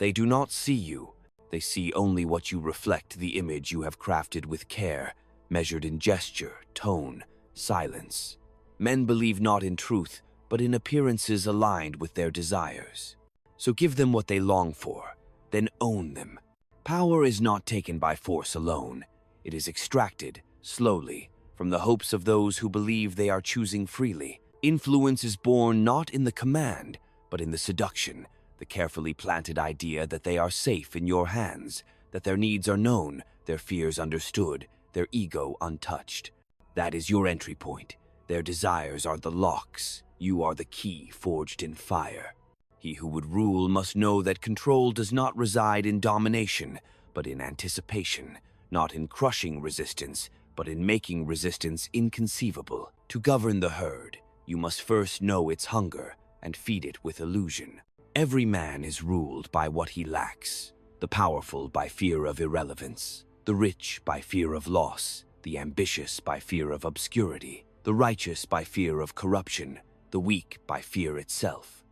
They do not see you. They see only what you reflect, the image you have crafted with care, measured in gesture, tone, silence. Men believe not in truth, but in appearances aligned with their desires. So give them what they long for, then own them. Power is not taken by force alone. It is extracted, slowly, from the hopes of those who believe they are choosing freely. Influence is born not in the command, but in the seduction, the carefully planted idea that they are safe in your hands, that their needs are known, their fears understood, their ego untouched. That is your entry point. Their desires are the locks. You are the key forged in fire. He who would rule must know that control does not reside in domination, but in anticipation, not in crushing resistance, but in making resistance inconceivable. To govern the herd, you must first know its hunger and feed it with illusion. Every man is ruled by what he lacks, the powerful by fear of irrelevance, the rich by fear of loss, the ambitious by fear of obscurity, the righteous by fear of corruption, the weak by fear itself.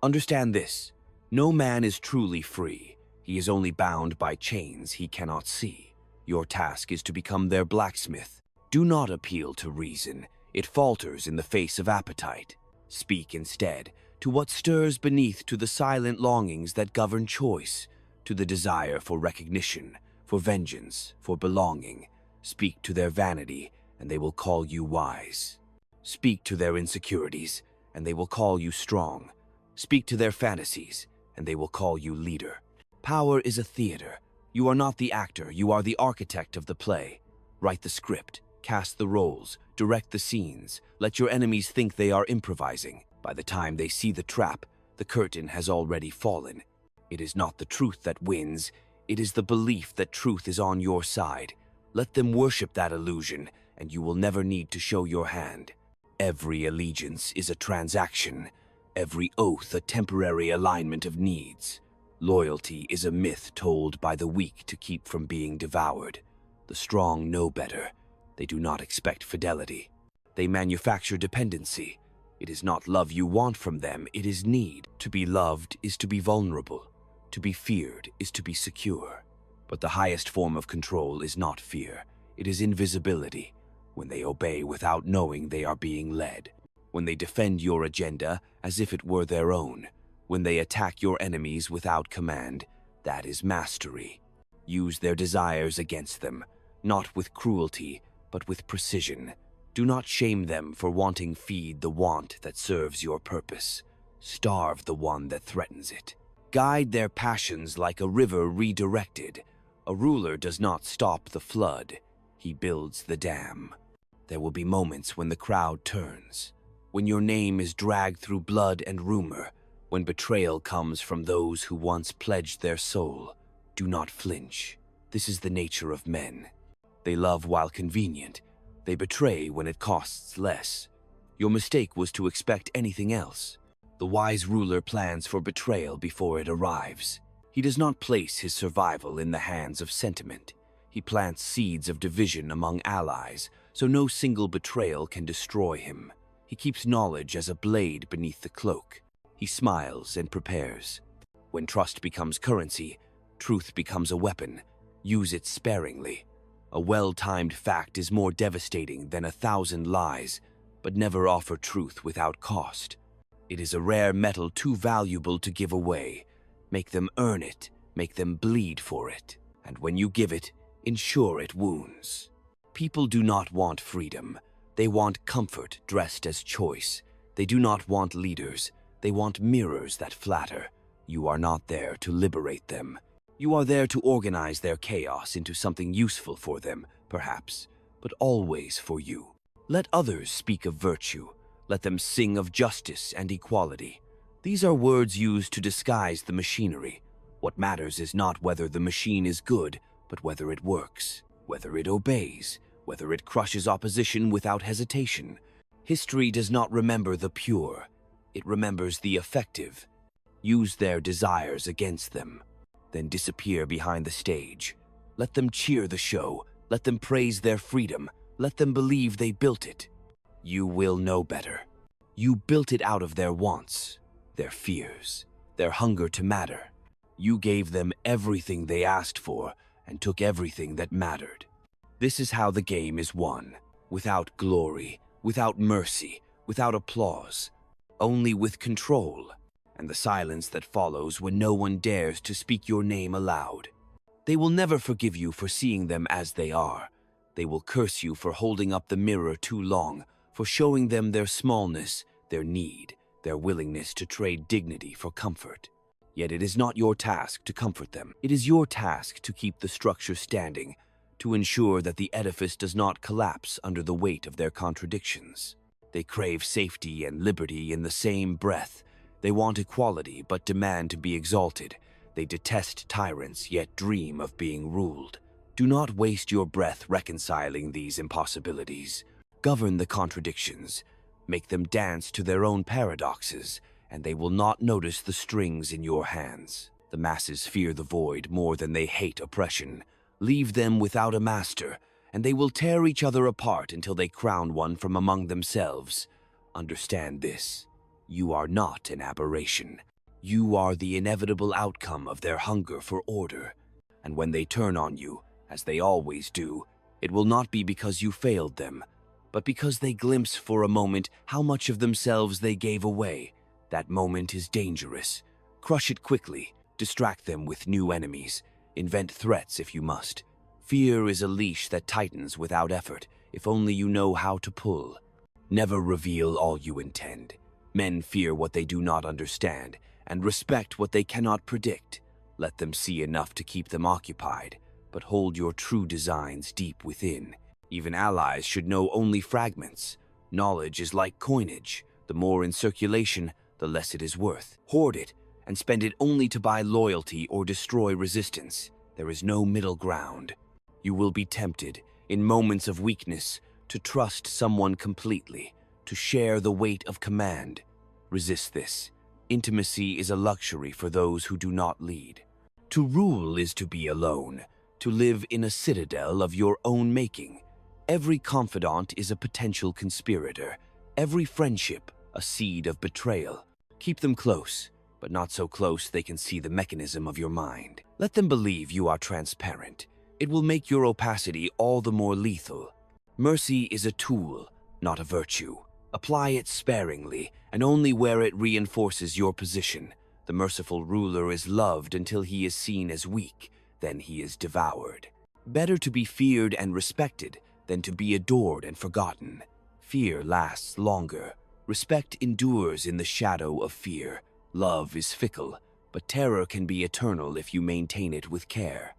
Understand this: no man is truly free. He is only bound by chains he cannot see. Your task is to become their blacksmith. Do not appeal to reason. It falters in the face of appetite. Speak instead to what stirs beneath, to the silent longings that govern choice, to the desire for recognition, for vengeance, for belonging. Speak to their vanity, and they will call you wise. Speak to their insecurities, and they will call you strong. Speak to their fantasies, and they will call you leader. Power is a theater. You are not the actor, you are the architect of the play. Write the script, cast the roles, direct the scenes. Let your enemies think they are improvising. By the time they see the trap, the curtain has already fallen. It is not the truth that wins, it is the belief that truth is on your side. Let them worship that illusion, and you will never need to show your hand. Every allegiance is a transaction, every oath a temporary alignment of needs. Loyalty is a myth told by the weak to keep from being devoured. The strong know better. They do not expect fidelity. They manufacture dependency. It is not love you want from them, it is need. To be loved is to be vulnerable. To be feared is to be secure. But the highest form of control is not fear. It is invisibility. When they obey without knowing they are being led. When they defend your agenda as if it were their own. When they attack your enemies without command, that is mastery. Use their desires against them, not with cruelty, but with precision. Do not shame them for wanting. Feed the want that serves your purpose. Starve the one that threatens it. Guide their passions like a river redirected. A ruler does not stop the flood, he builds the dam. There will be moments when the crowd turns, when your name is dragged through blood and rumor, when betrayal comes from those who once pledged their soul. Do not flinch. This is the nature of men. They love while convenient. They betray when it costs less. Your mistake was to expect anything else. The wise ruler plans for betrayal before it arrives. He does not place his survival in the hands of sentiment. He plants seeds of division among allies, so no single betrayal can destroy him. He keeps knowledge as a blade beneath the cloak. He smiles and prepares. When trust becomes currency, truth becomes a weapon. Use it sparingly. A well-timed fact is more devastating than 1,000 lies, but never offer truth without cost. It is a rare metal too valuable to give away. Make them earn it, make them bleed for it. And when you give it, ensure it wounds. People do not want freedom. They want comfort dressed as choice. They do not want leaders. They want mirrors that flatter. You are not there to liberate them. You are there to organize their chaos into something useful for them, perhaps, but always for you. Let others speak of virtue. Let them sing of justice and equality. These are words used to disguise the machinery. What matters is not whether the machine is good, but whether it works, whether it obeys, whether it crushes opposition without hesitation. History does not remember the pure. It remembers the effective. Use their desires against them. Then disappear behind the stage. Let them cheer the show. Let them praise their freedom. Let them believe they built it. You will know better. You built it out of their wants, their fears, their hunger to matter. You gave them everything they asked for and took everything that mattered. This is how the game is won, without glory, without mercy, without applause, only with control, and the silence that follows when no one dares to speak your name aloud. They will never forgive you for seeing them as they are. They will curse you for holding up the mirror too long, for showing them their smallness, their need, their willingness to trade dignity for comfort. Yet it is not your task to comfort them. It is your task to keep the structure standing, to ensure that the edifice does not collapse under the weight of their contradictions. They crave safety and liberty in the same breath. They want equality but demand to be exalted. They detest tyrants yet dream of being ruled. Do not waste your breath reconciling these impossibilities. Govern the contradictions. Make them dance to their own paradoxes, and they will not notice the strings in your hands. The masses fear the void more than they hate oppression. Leave them without a master, and they will tear each other apart until they crown one from among themselves. Understand this. You are not an aberration. You are the inevitable outcome of their hunger for order. And when they turn on you, as they always do, it will not be because you failed them, but because they glimpse for a moment how much of themselves they gave away. That moment is dangerous. Crush it quickly, distract them with new enemies, invent threats if you must. Fear is a leash that tightens without effort, if only you know how to pull. Never reveal all you intend. Men fear what they do not understand, and respect what they cannot predict. Let them see enough to keep them occupied, but hold your true designs deep within. Even allies should know only fragments. Knowledge is like coinage. The more in circulation, the less it is worth. Hoard it, and spend it only to buy loyalty or destroy resistance. There is no middle ground. You will be tempted, in moments of weakness, to trust someone completely, to share the weight of command. Resist this. Intimacy is a luxury for those who do not lead. To rule is to be alone, to live in a citadel of your own making. Every confidant is a potential conspirator, every friendship a seed of betrayal. Keep them close, but not so close they can see the mechanism of your mind. Let them believe you are transparent. It will make your opacity all the more lethal. Mercy is a tool, not a virtue. Apply it sparingly, and only where it reinforces your position. The merciful ruler is loved until he is seen as weak, then he is devoured. Better to be feared and respected than to be adored and forgotten. Fear lasts longer. Respect endures in the shadow of fear. Love is fickle, but terror can be eternal if you maintain it with care.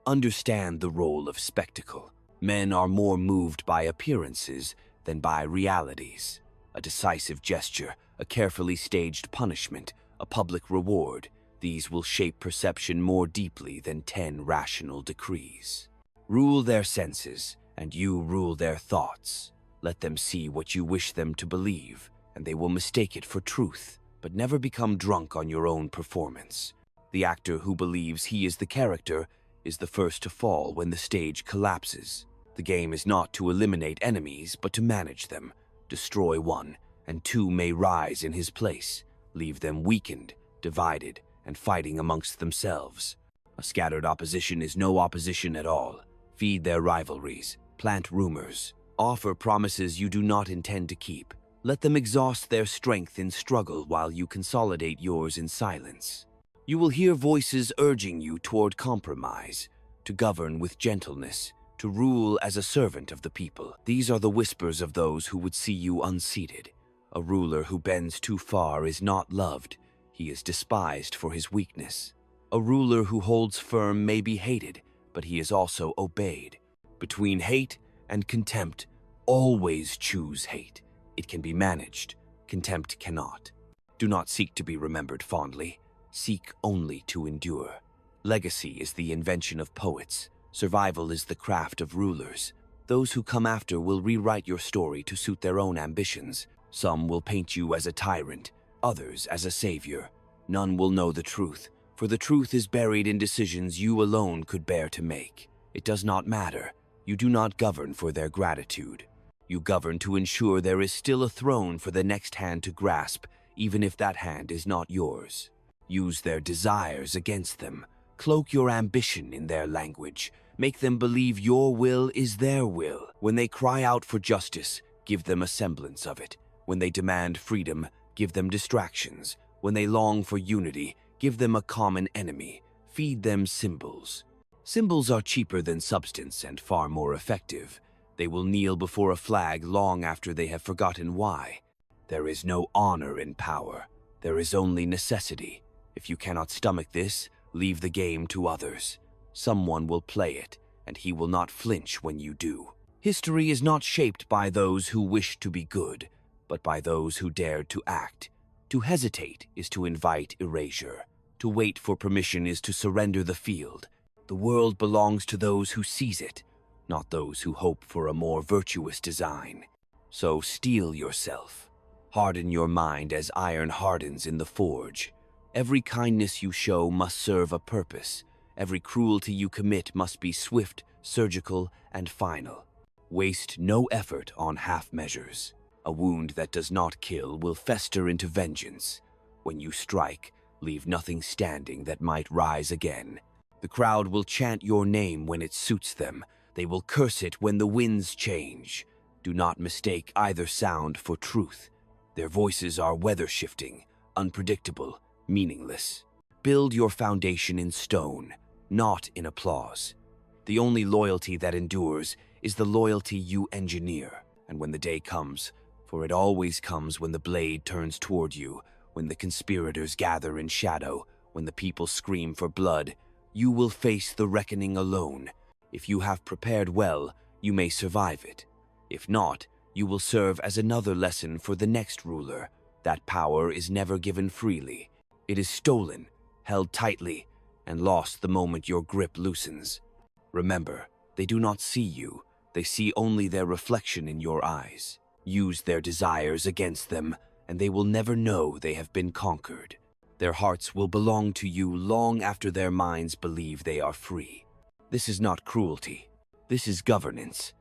Understand the role of spectacle. Men are more moved by appearances than by realities. A decisive gesture, a carefully staged punishment, a public reward, these will shape perception more deeply than 10 rational decrees. Rule their senses, and you rule their thoughts. Let them see what you wish them to believe, and they will mistake it for truth, but never become drunk on your own performance. The actor who believes he is the character is the first to fall when the stage collapses. The game is not to eliminate enemies, but to manage them. Destroy one, and two may rise in his place. Leave them weakened, divided, and fighting amongst themselves. A scattered opposition is no opposition at all. Feed their rivalries, plant rumors, offer promises you do not intend to keep. Let them exhaust their strength in struggle while you consolidate yours in silence. You will hear voices urging you toward compromise, to govern with gentleness, to rule as a servant of the people. These are the whispers of those who would see you unseated. A ruler who bends too far is not loved. He is despised for his weakness. A ruler who holds firm may be hated, but he is also obeyed. Between hate and contempt, always choose hate. It can be managed. Contempt cannot. Do not seek to be remembered fondly. Seek only to endure. Legacy is the invention of poets. Survival is the craft of rulers. Those who come after will rewrite your story to suit their own ambitions. Some will paint you as a tyrant, others as a savior. None will know the truth, for the truth is buried in decisions you alone could bear to make. It does not matter. You do not govern for their gratitude. You govern to ensure there is still a throne for the next hand to grasp, even if that hand is not yours. Use their desires against them. Cloak your ambition in their language. Make them believe your will is their will. When they cry out for justice, give them a semblance of it. When they demand freedom, give them distractions. When they long for unity, give them a common enemy. Feed them symbols. Symbols are cheaper than substance and far more effective. They will kneel before a flag long after they have forgotten why. There is no honor in power. There is only necessity. If you cannot stomach this, leave the game to others. Someone will play it, and he will not flinch when you do. History is not shaped by those who wish to be good, but by those who dared to act. To hesitate is to invite erasure. To wait for permission is to surrender the field. The world belongs to those who seize it, not those who hope for a more virtuous design. So steel yourself. Harden your mind as iron hardens in the forge. Every kindness you show must serve a purpose. Every cruelty you commit must be swift, surgical, and final. Waste no effort on half measures. A wound that does not kill will fester into vengeance. When you strike, leave nothing standing that might rise again. The crowd will chant your name when it suits them. They will curse it when the winds change. Do not mistake either sound for truth. Their voices are weather-shifting, unpredictable, meaningless. Build your foundation in stone, not in applause. The only loyalty that endures is the loyalty you engineer. And when the day comes, for it always comes when the blade turns toward you, when the conspirators gather in shadow, when the people scream for blood, you will face the reckoning alone. If you have prepared well, you may survive it. If not, you will serve as another lesson for the next ruler. That power is never given freely. It is stolen, held tightly, and lost the moment your grip loosens. Remember, they do not see you. They see only their reflection in your eyes. Use their desires against them, and they will never know they have been conquered. Their hearts will belong to you long after their minds believe they are free. This is not cruelty. This is governance.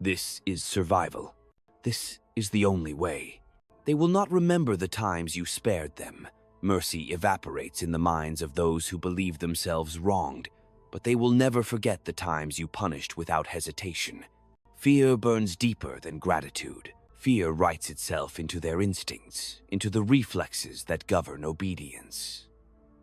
This is survival. This is the only way. They will not remember the times you spared them. Mercy evaporates in the minds of those who believe themselves wronged, but they will never forget the times you punished without hesitation. Fear burns deeper than gratitude. Fear writes itself into their instincts, into the reflexes that govern obedience.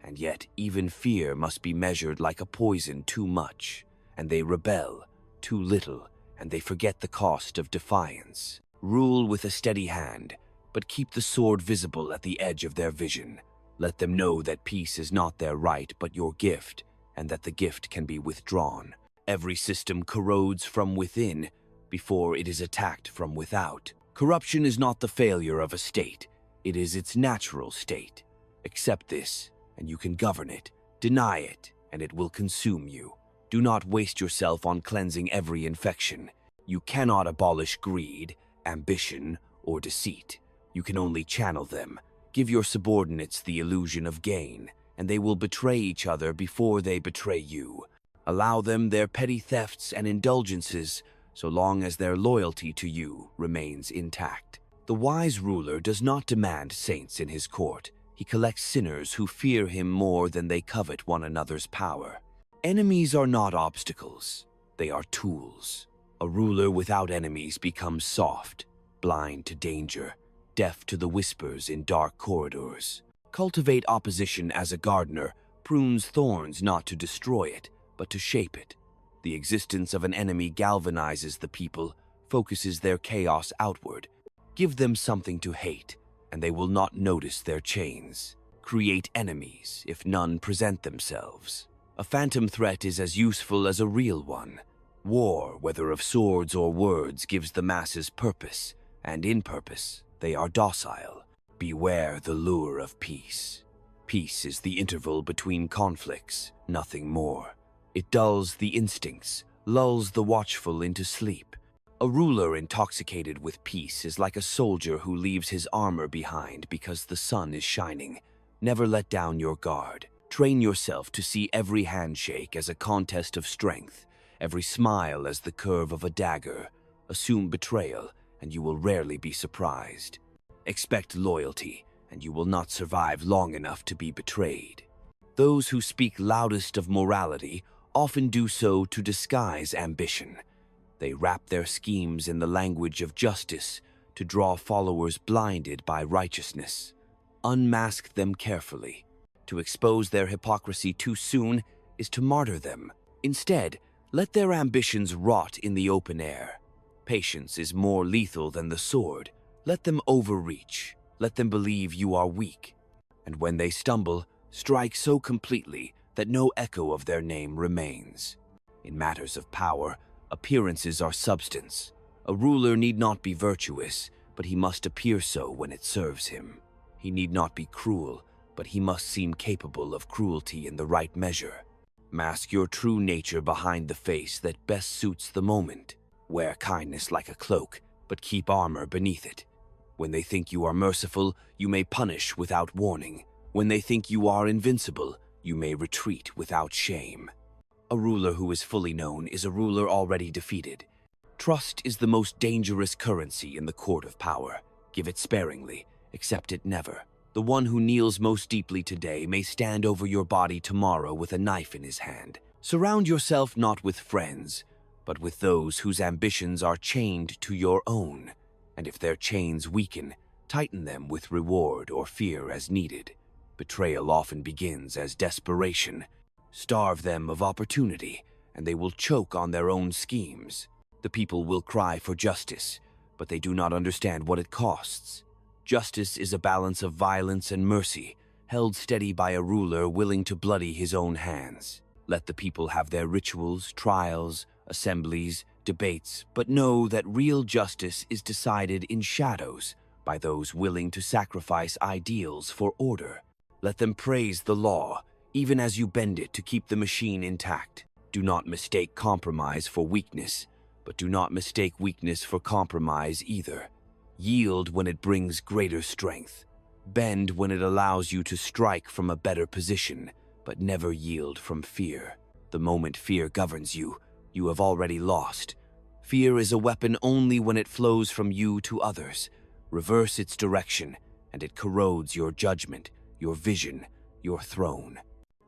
And yet, even fear must be measured like a poison too much, and they rebel too little, and they forget the cost of defiance. Rule with a steady hand, but keep the sword visible at the edge of their vision. Let them know that peace is not their right but your gift, and that the gift can be withdrawn. Every system corrodes from within before it is attacked from without. Corruption is not the failure of a state, it is its natural state. Accept this, and you can govern it. Deny it, and it will consume you. Do not waste yourself on cleansing every infection. You cannot abolish greed, ambition, or deceit. You can only channel them. Give your subordinates the illusion of gain, and they will betray each other before they betray you. Allow them their petty thefts and indulgences, so long as their loyalty to you remains intact. The wise ruler does not demand saints in his court. He collects sinners who fear him more than they covet one another's power. Enemies are not obstacles. They are tools. A ruler without enemies becomes soft, blind to danger, deaf to the whispers in dark corridors. Cultivate opposition as a gardener prunes thorns not to destroy it, but to shape it. The existence of an enemy galvanizes the people, focuses their chaos outward. Give them something to hate, and they will not notice their chains. Create enemies if none present themselves. A phantom threat is as useful as a real one. War, whether of swords or words, gives the masses purpose, and in purpose they are docile. Beware the lure of peace. Peace is the interval between conflicts, nothing more. It dulls the instincts, lulls the watchful into sleep. A ruler intoxicated with peace is like a soldier who leaves his armor behind because the sun is shining. Never let down your guard. Train yourself to see every handshake as a contest of strength, every smile as the curve of a dagger. Assume betrayal, and you will rarely be surprised. Expect loyalty, and you will not survive long enough to be betrayed. Those who speak loudest of morality often do so to disguise ambition. They wrap their schemes in the language of justice to draw followers blinded by righteousness. Unmask them carefully. To expose their hypocrisy too soon is to martyr them. Instead, let their ambitions rot in the open air. Patience is more lethal than the sword. Let them overreach. Let them believe you are weak. And when they stumble, strike so completely that no echo of their name remains. In matters of power, appearances are substance. A ruler need not be virtuous, but he must appear so when it serves him. He need not be cruel, but he must seem capable of cruelty in the right measure. Mask your true nature behind the face that best suits the moment. Wear kindness like a cloak, but keep armor beneath it. When they think you are merciful, you may punish without warning. When they think you are invincible, you may retreat without shame. A ruler who is fully known is a ruler already defeated. Trust is the most dangerous currency in the court of power. Give it sparingly, accept it never. The one who kneels most deeply today may stand over your body tomorrow with a knife in his hand. Surround yourself not with friends, but with those whose ambitions are chained to your own. And if their chains weaken, tighten them with reward or fear as needed. Betrayal often begins as desperation. Starve them of opportunity, and they will choke on their own schemes. The people will cry for justice, but they do not understand what it costs. Justice is a balance of violence and mercy, held steady by a ruler willing to bloody his own hands. Let the people have their rituals, trials, assemblies, debates, but know that real justice is decided in shadows by those willing to sacrifice ideals for order. Let them praise the law, even as you bend it to keep the machine intact. Do not mistake compromise for weakness, but do not mistake weakness for compromise either. Yield when it brings greater strength. Bend when it allows you to strike from a better position, but never yield from fear. The moment fear governs you, you have already lost. Fear is a weapon only when it flows from you to others. Reverse its direction, and it corrodes your judgment, your vision, your throne.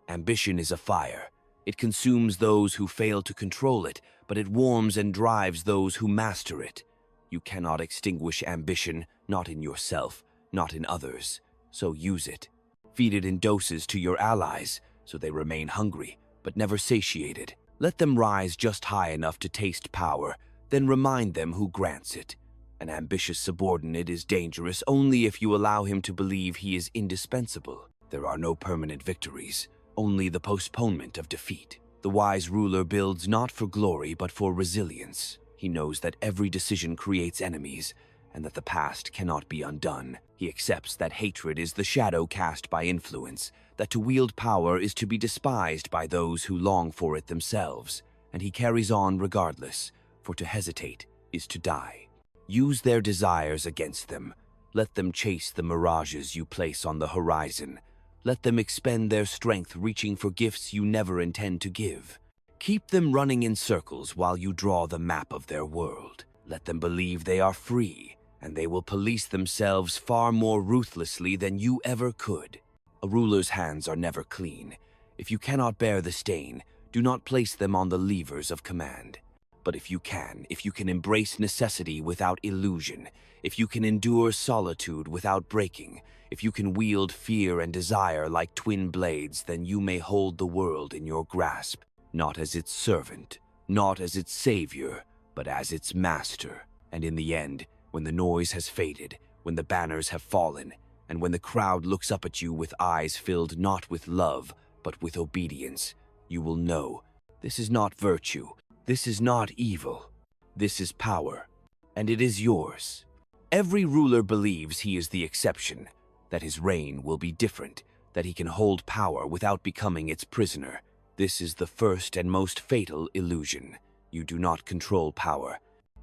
Ambition is a fire. It consumes those who fail to control it, but it warms and drives those who master it. You cannot extinguish ambition, not in yourself, not in others, so use it. Feed it in doses to your allies, so they remain hungry, but never satiated. Let them rise just high enough to taste power, then remind them who grants it. An ambitious subordinate is dangerous only if you allow him to believe he is indispensable. There are no permanent victories, only the postponement of defeat. The wise ruler builds not for glory but for resilience. He knows that every decision creates enemies, and that the past cannot be undone. He accepts that hatred is the shadow cast by influence, that to wield power is to be despised by those who long for it themselves, and he carries on regardless, for to hesitate is to die. Use their desires against them. Let them chase the mirages you place on the horizon. Let them expend their strength reaching for gifts you never intend to give. Keep them running in circles while you draw the map of their world. Let them believe they are free, and they will police themselves far more ruthlessly than you ever could. A ruler's hands are never clean. If you cannot bear the stain, do not place them on the levers of command. But if you can embrace necessity without illusion, if you can endure solitude without breaking, if you can wield fear and desire like twin blades, then you may hold the world in your grasp. Not as its servant, not as its savior, but as its master. And in the end, when the noise has faded, when the banners have fallen, and when the crowd looks up at you with eyes filled not with love, but with obedience, you will know, this is not virtue, this is not evil, this is power, and it is yours. Every ruler believes he is the exception, that his reign will be different, that he can hold power without becoming its prisoner. This is the first and most fatal illusion. You do not control power.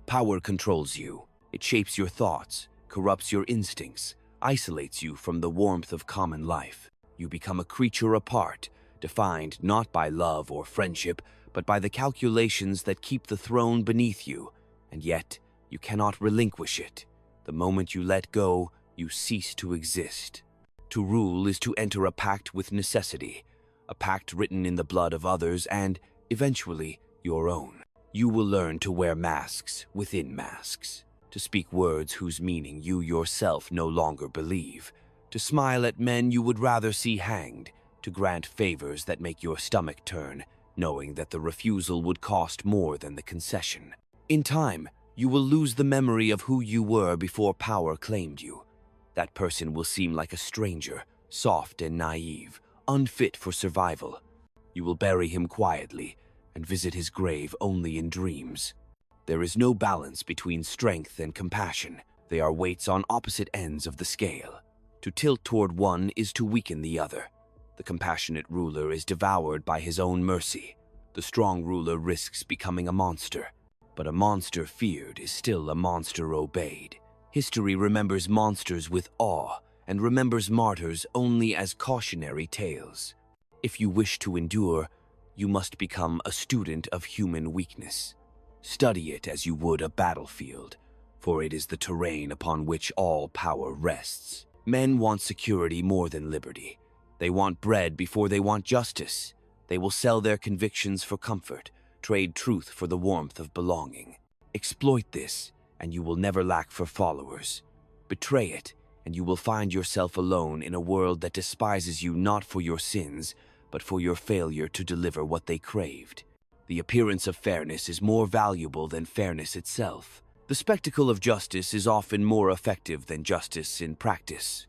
Power controls you. It shapes your thoughts, corrupts your instincts, isolates you from the warmth of common life. You become a creature apart, defined not by love or friendship, but by the calculations that keep the throne beneath you, and yet you cannot relinquish it. The moment you let go, you cease to exist. To rule is to enter a pact with necessity, a pact written in the blood of others and, eventually, your own. You will learn to wear masks within masks, to speak words whose meaning you yourself no longer believe, to smile at men you would rather see hanged, to grant favors that make your stomach turn, knowing that the refusal would cost more than the concession. In time, you will lose the memory of who you were before power claimed you. That person will seem like a stranger, soft and naive, unfit for survival. You will bury him quietly and visit his grave only in dreams. There is no balance between strength and compassion. They are weights on opposite ends of the scale. To tilt toward one is to weaken the other. The compassionate ruler is devoured by his own mercy. The strong ruler risks becoming a monster. But a monster feared is still a monster obeyed. History remembers monsters with awe and remembers martyrs only as cautionary tales. If you wish to endure, you must become a student of human weakness. Study it as you would a battlefield, for it is the terrain upon which all power rests. Men want security more than liberty. They want bread before they want justice. They will sell their convictions for comfort, trade truth for the warmth of belonging. Exploit this, and you will never lack for followers. Betray it, and you will find yourself alone in a world that despises you not for your sins, but for your failure to deliver what they craved. The appearance of fairness is more valuable than fairness itself. The spectacle of justice is often more effective than justice in practice.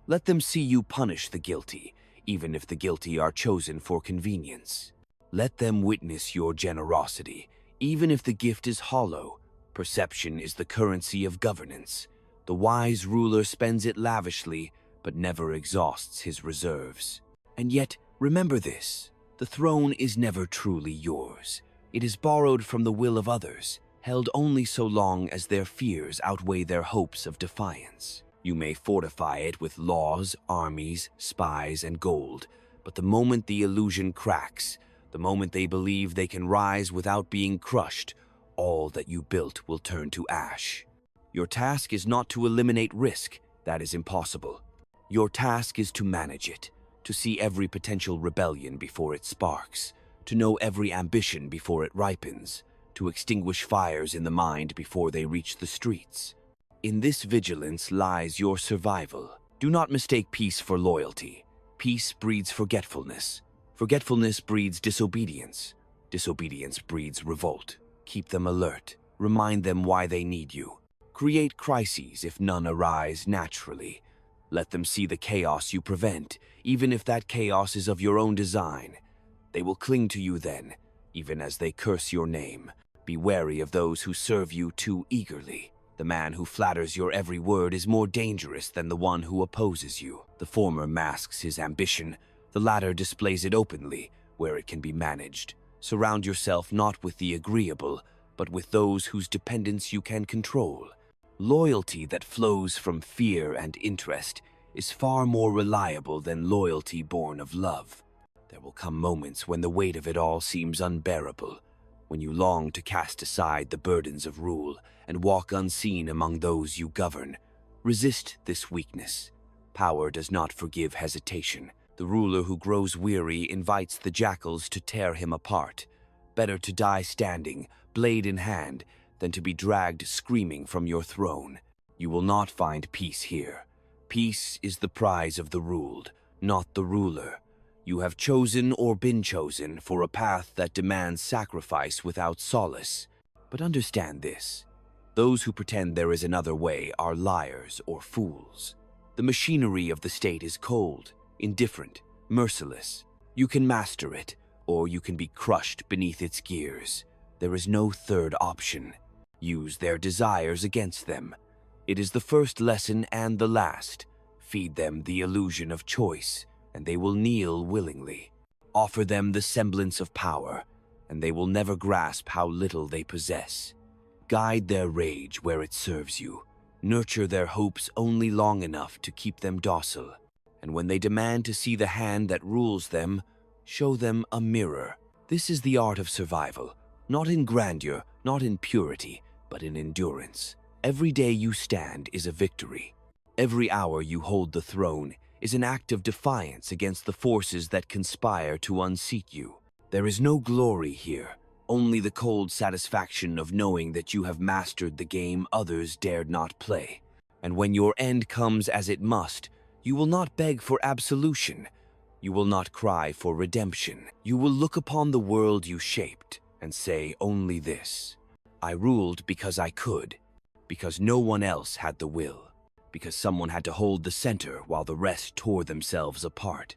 Let them see you punish the guilty, even if the guilty are chosen for convenience. Let them witness your generosity, even if the gift is hollow. Perception is the currency of governance. The wise ruler spends it lavishly, but never exhausts his reserves. And yet, remember this: the throne is never truly yours. It is borrowed from the will of others, held only so long as their fears outweigh their hopes of defiance. You may fortify it with laws, armies, spies, and gold, but the moment the illusion cracks, the moment they believe they can rise without being crushed, all that you built will turn to ash. Your task is not to eliminate risk. That is impossible. Your task is to manage it, to see every potential rebellion before it sparks, to know every ambition before it ripens, to extinguish fires in the mind before they reach the streets. In this vigilance lies your survival. Do not mistake peace for loyalty. Peace breeds forgetfulness. Forgetfulness breeds disobedience. Disobedience breeds revolt. Keep them alert. Remind them why they need you. Create crises if none arise naturally. Let them see the chaos you prevent, even if that chaos is of your own design. They will cling to you then, even as they curse your name. Be wary of those who serve you too eagerly. The man who flatters your every word is more dangerous than the one who opposes you. The former masks his ambition. The latter displays it openly, where it can be managed. Surround yourself not with the agreeable, but with those whose dependence you can control. Loyalty that flows from fear and interest is far more reliable than loyalty born of love. There will come moments when the weight of it all seems unbearable, when you long to cast aside the burdens of rule and walk unseen among those you govern. Resist this weakness. Power does not forgive hesitation. The ruler who grows weary invites the jackals to tear him apart. Better to die standing, blade in hand, than to be dragged screaming from your throne. You will not find peace here. Peace is the prize of the ruled, not the ruler. You have chosen or been chosen for a path that demands sacrifice without solace. But understand this: those who pretend there is another way are liars or fools. The machinery of the state is cold, indifferent, merciless. You can master it, or you can be crushed beneath its gears. There is no third option. Use their desires against them. It is the first lesson and the last. Feed them the illusion of choice, and they will kneel willingly. Offer them the semblance of power, and they will never grasp how little they possess. Guide their rage where it serves you. Nurture their hopes only long enough to keep them docile. And when they demand to see the hand that rules them, show them a mirror. This is the art of survival, not in grandeur, not in purity, but in endurance. Every day you stand is a victory. Every hour you hold the throne is an act of defiance against the forces that conspire to unseat you. There is no glory here, only the cold satisfaction of knowing that you have mastered the game others dared not play. And when your end comes as it must, you will not beg for absolution. You will not cry for redemption. You will look upon the world you shaped and say only this: I ruled because I could, because no one else had the will, because someone had to hold the center while the rest tore themselves apart.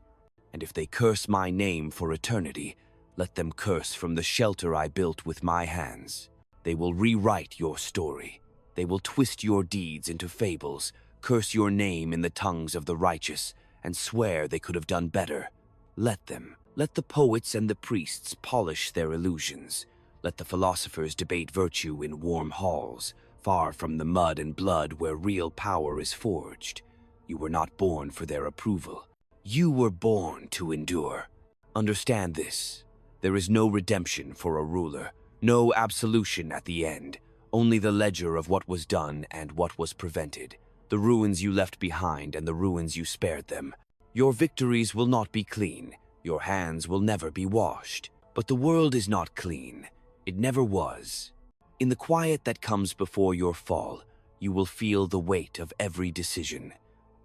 And if they curse my name for eternity, let them curse from the shelter I built with my hands. They will rewrite your story. They will twist your deeds into fables, curse your name in the tongues of the righteous, and swear they could have done better. Let them. Let the poets and the priests polish their illusions. Let the philosophers debate virtue in warm halls, far from the mud and blood where real power is forged. You were not born for their approval. You were born to endure. Understand this. There is no redemption for a ruler, no absolution at the end, only the ledger of what was done and what was prevented, the ruins you left behind and the ruins you spared them. Your victories will not be clean, your hands will never be washed, but the world is not clean. It never was. In the quiet that comes before your fall, you will feel the weight of every decision.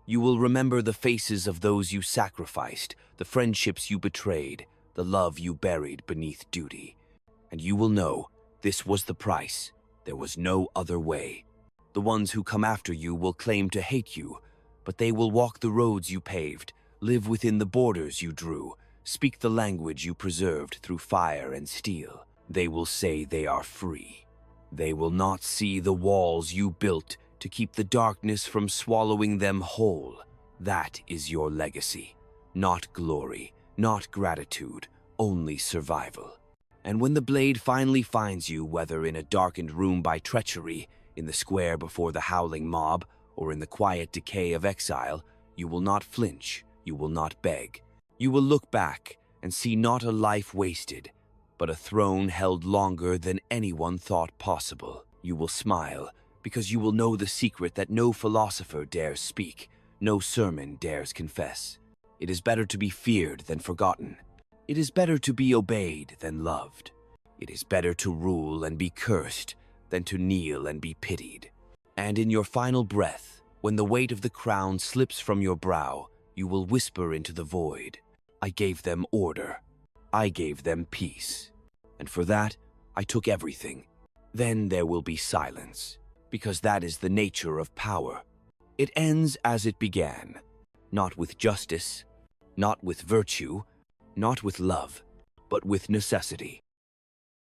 You will remember the faces of those you sacrificed, the friendships you betrayed, the love you buried beneath duty. And you will know this was the price. There was no other way. The ones who come after you will claim to hate you, but they will walk the roads you paved, live within the borders you drew, speak the language you preserved through fire and steel. They will say they are free. They will not see the walls you built to keep the darkness from swallowing them whole. That is your legacy. Not glory, not gratitude, only survival. And when the blade finally finds you, whether in a darkened room by treachery, in the square before the howling mob, or in the quiet decay of exile, you will not flinch, you will not beg. You will look back and see not a life wasted, but a throne held longer than anyone thought possible. You will smile, because you will know the secret that no philosopher dares speak, no sermon dares confess. It is better to be feared than forgotten. It is better to be obeyed than loved. It is better to rule and be cursed than to kneel and be pitied. And in your final breath, when the weight of the crown slips from your brow, you will whisper into the void, I gave them order. I gave them peace. And for that, I took everything. Then there will be silence, because that is the nature of power. It ends as it began, not with justice, not with virtue, not with love, but with necessity.